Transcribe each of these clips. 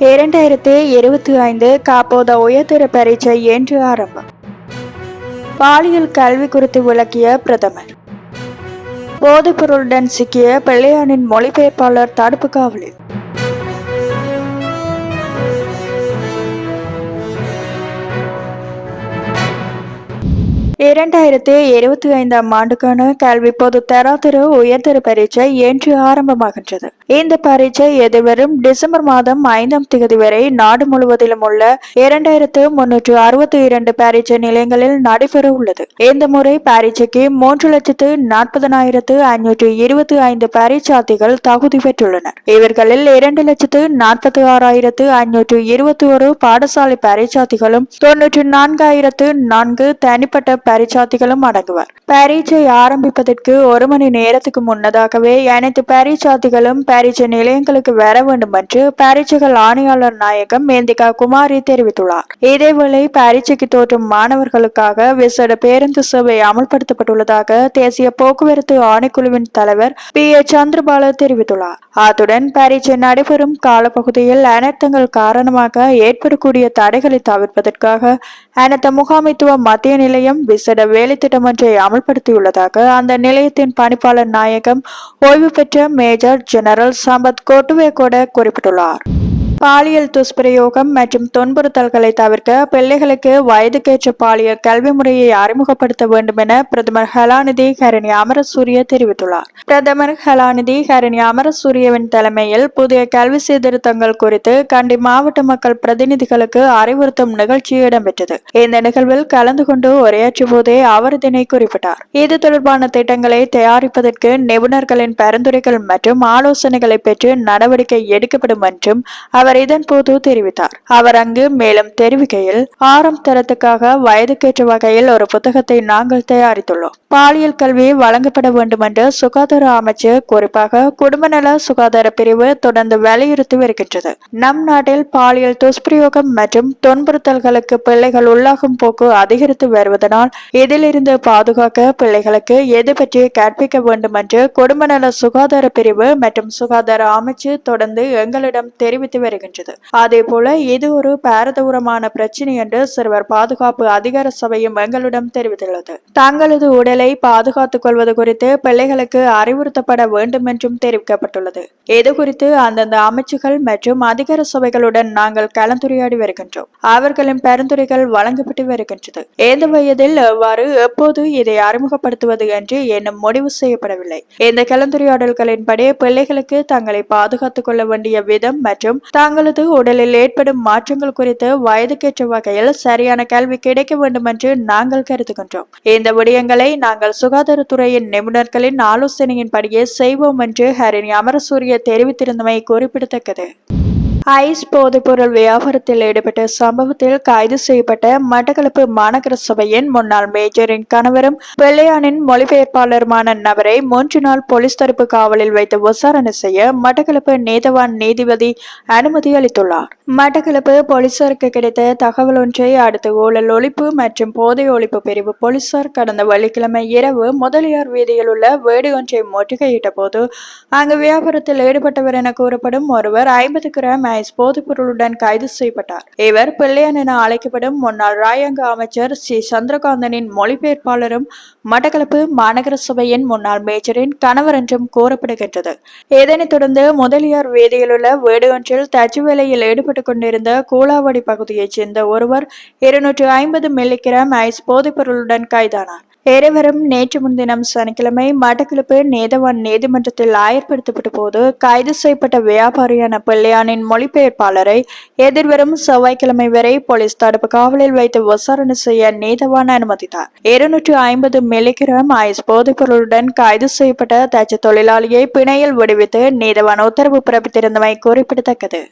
2025 காப்போத உயர்தர பரீட்சை இன்று ஆரம்பம். பாலியல் கல்வி குறித்து விளக்கிய பிரதமர். போதைப்பொருளுடன் சிக்கிய பிள்ளையானின் மொழிபெயர்ப்பாளர் தடுப்பு காவலில். 2025 ஆண்டுக்கான கல்வி பொது தராதர உயர்தர பரீட்சை இன்று ஆரம்பமாகின்றது. இந்த பரீட்சை எதிர்வரும் டிசம்பர் மாதம் 5ஆம் தேதி வரை நாடு முழுவதிலும் உள்ள 2362 பரீட்சை நிலையங்களில் நடைபெற உள்ளது. இந்த முறை பரீட்சைக்கு 3,40,525 பரீட்சார்த்திகள் தகுதி பெற்றுள்ளனர். இவர்களில் 2,46,521 பாடசாலை பரீட்சார்த்திகளும் 94,004 தனிப்பட்ட பரீட்சார்த்திகளும் அடங்குவர். பரீட்சை ஆரம்பிப்பதற்கு 1 மணி நேரத்துக்கு முன்னதாகவே அனைத்து பரீட்சார்த்திகளும் பரீட்சை நிலையங்களுக்கு வர வேண்டும் என்று பரீட்சைகள் ஆணையாளர் நாயகம் மேந்திகா குமாரி தெரிவித்துள்ளார். இதேவேளை பரீட்சைக்கு தோற்றும் மாணவர்களுக்காக விசேட பேருந்து சேவை அமல்படுத்தப்பட்டுள்ளதாக தேசிய போக்குவரத்து ஆணைக்குழுவின் தலைவர் PA சந்திரபால தெரிவித்துள்ளார். அத்துடன் பரீட்சை நடைபெறும் காலப்பகுதியில் அனர்த்தங்கள் காரணமாக ஏற்படக்கூடிய தடைகளை தவிர்ப்பதற்காக அனர்த்த முகாமைத்துவ மத்திய நிலையம் விசேட வேலை திட்டம் ஒன்றை அமல்படுத்தியுள்ளதாக அந்த நிலையத்தின் பணிப்பாளர் நாயகம் ஓய்வு பெற்ற மேஜர் ஜெனரல் சம்பத் கோட்டுவேகோட குறிப்பிட்டுள்ளார். பாலியல் துஷ்பிரயோகம் மற்றும் துன்புறுத்தல்களை தவிர்க்க பிள்ளைகளுக்கு வயதுக்கேற்ற பாலியல் கல்வி முறையை அறிமுகப்படுத்த வேண்டும் என பிரதமர் கலாநிதி ஹரணி அமரசூரிய தெரிவித்துள்ளார். பிரதமர் கலாநிதி ஹரணி அமரசூரியவின் தலைமையில் புதிய கல்வி சீர்திருத்தங்கள் குறித்து கண்டி மாவட்ட மக்கள் பிரதிநிதிகளுக்கு அறிவுறுத்தும் நிகழ்ச்சி இடம்பெற்றது. இந்த நிகழ்வில் கலந்து கொண்டு உரையாற்றிய போதே அவர் இதனை குறிப்பிட்டார். இது தொடர்பான திட்டங்களை தயாரிப்பதற்கு நிபுணர்களின் பரிந்துரைகள் மற்றும் ஆலோசனைகளை பெற்று நடவடிக்கை எடுக்கப்படும் என்றும் அவர் இதன் போது தெரிவித்தார். அவர் அங்கு மேலும் தெரிவிக்கையில், 6ஆம் தரத்துக்காக வயதுக்கேற்ற வகையில் ஒரு புத்தகத்தை நாங்கள் தயாரித்துள்ளோம். பாலியல் கல்வி வழங்கப்பட வேண்டும் என்று சுகாதார அமைச்சு, குறிப்பாக குடும்ப நல சுகாதார பிரிவு தொடர்ந்து வலியுறுத்தி வருகின்றது. நம் நாட்டில் பாலியல் துஷ்பிரயோகம் மற்றும் துன்புறுத்தல்களுக்கு பிள்ளைகள் உள்ளாகும் போக்கு அதிகரித்து வருவதனால் இதிலிருந்து பாதுகாக்க பிள்ளைகளுக்கு எது பற்றி கற்பிக்க வேண்டும் என்று குடும்ப நல சுகாதார பிரிவு மற்றும் சுகாதார அமைச்சு தொடர்ந்து எங்களிடம் தெரிவித்து வருகின்றது. அதேபோல இது ஒரு பாரதூரமான பிரச்சினை என்று சிறுவர் பாதுகாப்பு அதிகார சபையும் எங்களிடம் தெரிவித்துள்ளது. தங்களது உடலை பாதுகாத்துக் கொள்வது குறித்து பிள்ளைகளுக்கு அறிவுறுத்தப்பட வேண்டும் என்றும் தெரிவிக்கப்பட்டுள்ளது. இது குறித்து அந்தந்த அமைச்சுகள் மற்றும் அதிகார சபைகளுடன் நாங்கள் கலந்துரையாடி வருகின்றோம். அவர்களின் பரிந்துரைகள் வழங்கப்பட்டு வருகின்றது. எந்த வயதில் எவ்வாறு எப்போது இதை அறிமுகப்படுத்துவது என்று இன்னும் முடிவு செய்யப்படவில்லை. இந்த கலந்துரையாடல்களின்படி பிள்ளைகளுக்கு தங்களை பாதுகாத்துக் கொள்ள வேண்டிய விதம் மற்றும் தங்களது உடலில் ஏற்படும் மாற்றங்கள் குறித்து வயதுக்கேற்ற வகையில் சரியான கல்வி கிடைக்க வேண்டும் என்று நாங்கள் கருதுகின்றோம். இந்த விடயங்களை நாங்கள் சுகாதாரத்துறையின் நிபுணர்களின் ஆலோசனையின்படியே செய்வோம் என்று ஹரணி அமரசூரிய தெரிவித்திருந்தமை குறிப்பிடத்தக்கது. ஐஸ் போதைப்பொருள் வியாபாரத்தில் ஈடுபட்ட சம்பவத்தில் கைது செய்யப்பட்ட மட்டக்களப்பு மாநகர சபையின் முன்னாள் மேஜரின் கணவரும் பிள்ளையானின் மொழிபெயர்ப்பாளருமான நபரை 3 நாள் போலீஸ் தடுப்பு காவலில் வைத்து விசாரணை செய்ய மட்டக்களப்பு நீதவான் நீதிபதி அனுமதி அளித்துள்ளார். மட்டக்களப்பு போலீசாருக்கு கிடைத்த தகவல் ஒன்றை அடுத்து ஊழல் ஒழிப்பு மற்றும் போதை ஒழிப்பு பிரிவு போலீசார் கடந்த வெள்ளிக்கிழமை இரவு முதலியார் வீதியில் உள்ள வீடு ஒன்றை முற்றுகையிட்ட போது அங்கு வியாபாரத்தில் ஈடுபட்டவர் என கூறப்படும் ஒருவர் 50 கிராம் ஐஸ் போதைப்பொருளுடன் கைது செய்யப்பட்டார். இவர் பிள்ளையான் என அழைக்கப்படும் முன்னாள் ராயங்க அமைச்சர் சி சந்திரகாந்தனின் மொழிபெயர்ப்பாளரும் மட்டக்களப்பு மாநகர சபையின் முன்னாள் மேஜரின் கணவர் என்றும் கூறப்படுகின்றது. இதனைத் தொடர்ந்து முதலியார் வீதியில் உள்ள வீடு ஒன்றில் தச்சு வேலையில் ஈடுபட்டுக் கொண்டிருந்த கூலாவடி பகுதியைச் சேர்ந்த ஒருவர் 250 மில்லிகிராம் ஐஸ் போதைப்பொருளுடன் கைதானார். இருவரும் நேற்று முன்தினம் சனிக்கிழமை மட்டக்களப்பு நீதவான் நீதிமன்றத்தில் ஆயர்படுத்தப்பட்ட போது கைது செய்யப்பட்ட வியாபாரியான பிள்ளையானின் மொழிபெயர்ப்பாளரை எதிர்வரும் செவ்வாய்க்கிழமை வரை போலீஸ் தடுப்பு காவலில் வைத்து விசாரணை செய்ய நீதவான் அனுமதித்தார். 250 மில்லிகிராம் ஐஸ் போதைப்பொருளுடன் கைது செய்யப்பட்ட தச்சு தொழிலாளியை பிணையில் விடுவித்து நீதவான் உத்தரவு பிறப்பித்திருந்தமை குறிப்பிடத்தக்கது.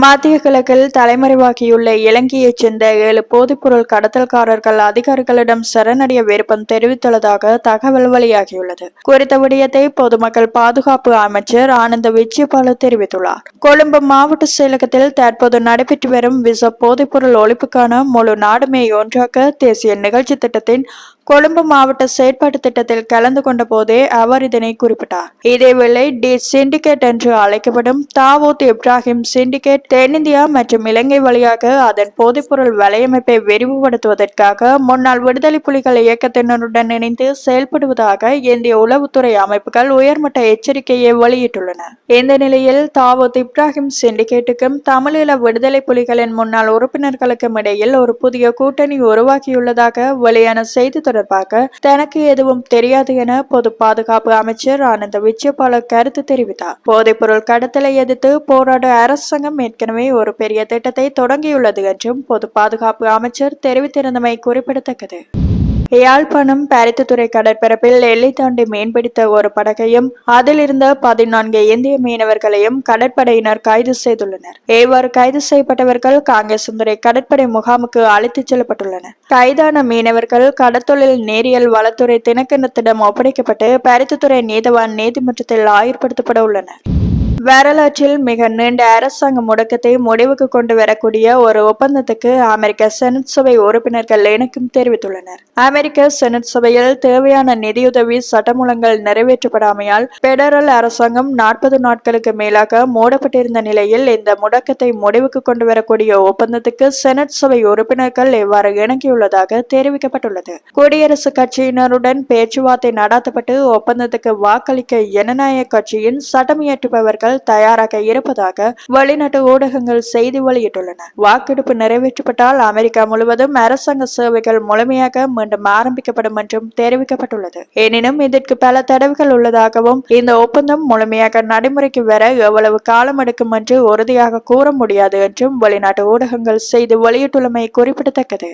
மத்திய கிழக்கில் தலைமறைவாகியுள்ள இலங்கையைச் சேர்ந்த 7 போதைப்பொருள் கடத்தல்காரர்கள் அதிகாரிகளிடம் சரணடைய விருப்பம் தெரிவித்துள்ளதாக தகவல் வெளியாகியுள்ளது. குறித்த விடயத்தை பொதுமக்கள் பாதுகாப்பு அமைச்சர் ஆனந்த விஜயபால தெரிவித்துள்ளார். கொழும்பு மாவட்ட செயலகத்தில் தற்போது நடைபெற்று வரும் விச போதைப்பொருள் ஒழிப்புக்கான முழு நாடுமே ஒன்றாக்க தேசிய நிகழ்ச்சி திட்டத்தின் கொழும்பு மாவட்ட செயற்பாட்டு திட்டத்தில் கலந்து கொண்ட போதே அவர் இதனை குறிப்பிட்டார். இதேவேளை டி சிண்டிகேட் என்று அழைக்கப்படும் தாவூத் இப்ராஹிம் சிண்டிகேட் தென்னிந்தியா மற்றும் இலங்கை வழியாக அதன் போதைப்பொருள் வலையமைப்பை விரிவுபடுத்துவதற்காக முன்னாள் விடுதலை புலிகள் இயக்கத்தினருடன் இணைந்து செயல்படுவதாக இந்திய உளவுத்துறை அமைப்புகள் உயர்மட்ட எச்சரிக்கையை வெளியிட்டுள்ளன. இந்த நிலையில் தாவூத் இப்ராஹிம் சிண்டிகேட்டுக்கும் தமிழீழ விடுதலை புலிகளின் முன்னாள் உறுப்பினர்களுக்கும் இடையில் ஒரு புதிய கூட்டணி உருவாக்கியுள்ளதாக வெளியான செய்தி தொடர்பாக தனக்கு எதுவும் தெரியாது என பொது பாதுகாப்பு அமைச்சர் ஆனந்த விஜயபால கருத்து தெரிவித்தார். போதைப்பொருள் கடத்தலை எதிர்த்து போராட அரசாங்கம் ஏற்கனவே ஒரு பெரிய திட்டத்தை தொடங்கியுள்ளது என்றும் பொது பாதுகாப்பு அமைச்சர் தெரிவித்திருந்தமை குறிப்பிடத்தக்கது. யாழ்ப்பாணம் பருத்தித்துறை கடற்பரப்பில் எல்லை தாண்டி மீன்பிடித்த ஒரு படகையும் அதில் இருந்த 14 இந்திய மீனவர்களையும் கடற்படையினர் கைது செய்துள்ளனர். இவ்வாறு கைது செய்யப்பட்டவர்கள் காங்கேசன்துறை கடற்படை முகாமுக்கு அழைத்துச் செல்லப்பட்டுள்ளனர். கைதான மீனவர்கள் கடற்தொழில் நீரியல் வளத்துறை திணைக்களத்திடம் ஒப்படைக்கப்பட்டு பருத்தித்துறை நீதவான் நீதிமன்றத்தில் ஆயர்படுத்தப்பட உள்ளனர். வரலாற்றில் மிக நீண்ட அரசாங்க முடக்கத்தை முடிவுக்கு கொண்டு வரக்கூடிய ஒரு ஒப்பந்தத்துக்கு அமெரிக்க செனட் சபை உறுப்பினர்கள் இணக்கம் தெரிவித்துள்ளனர். அமெரிக்க செனட் சபையில் தேவையான நிதியுதவி சட்டமூலங்கள் நிறைவேற்றப்படாமையால் பெடரல் அரசாங்கம் 40 நாட்களுக்கு மேலாக மூடப்பட்டிருந்த நிலையில் இந்த முடக்கத்தை முடிவுக்கு கொண்டு வரக்கூடிய ஒப்பந்தத்துக்கு செனட் சபை உறுப்பினர்கள் இவ்வாறு இணங்கியுள்ளதாக தெரிவிக்கப்பட்டுள்ளது. குடியரசுக் கட்சியினருடன் பேச்சுவார்த்தை நடத்தப்பட்டு ஒப்பந்தத்துக்கு வாக்களிக்க ஜனநாயக கட்சியின் சட்டமியற்றுபவர்கள் தயாராக இருப்பதாக வெளிநாட்டு ஊடகங்கள் செய்தி வெளியிட்டுள்ளன. வாக்கெடுப்பு நிறைவேற்றப்பட்டால் அமெரிக்கா முழுவதும் அரசாங்க சேவைகள் முழுமையாக மீண்டும் ஆரம்பிக்கப்படும் என்றும் தெரிவிக்கப்பட்டுள்ளது. எனினும் இதற்கு பல தடவுகள் உள்ளதாகவும் இந்த ஒப்பந்தம் முழுமையாக நடைமுறைக்கு வர எவ்வளவு காலம் எடுக்கும் என்று உறுதியாக கூற முடியாது என்றும் வெளிநாட்டு ஊடகங்கள் செய்தி வெளியிட்டுள்ளமை குறிப்பிடத்தக்கது.